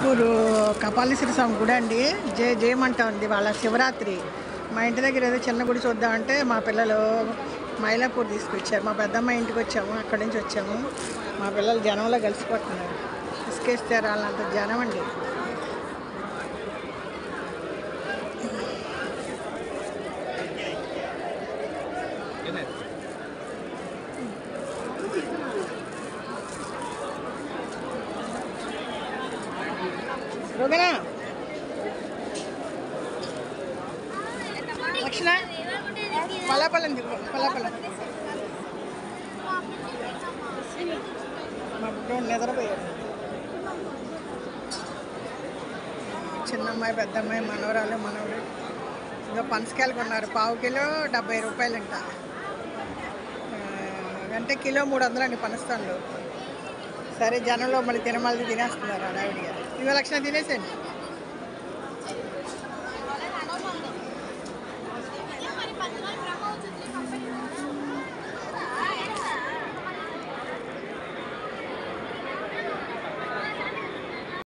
మైలాపూరు కపాలీశ్వర స్వామి గుడి అండి. జయమంటా ఉంది వాళ్ళ శివరాత్రి. మా ఇంటి దగ్గర ఏదో చిన్న గుడి చూద్దామంటే మా పిల్లలు మైలాపూర్ తీసుకొచ్చారు. మా పెద్దమ్మ ఇంటికి వచ్చాము, అక్కడి నుంచి వచ్చాము. మా పిల్లలు జనంలో కలిసిపోతున్నారు. ఇసుకేస్తారు వాళ్ళంత జనం అండి. ఓకేనా లక్షణ పలాపలం పలాపలం మా బుడ్డోడు నిద్రపోయాడు. చిన్నమ్మాయి పెద్దమ్మాయి మనవరాలు మనవడు ఇంకా పనసకాయలు కొన్నారు. పావు కిలో 70 రూపాయలంట. అంటే కిలో 300 అండి పనస్తాను. సరే జనంలో మళ్ళీ తినమల్ది తినేస్తున్నారు. అడావిడిగా ఇవ లక్షణ తినేసండి.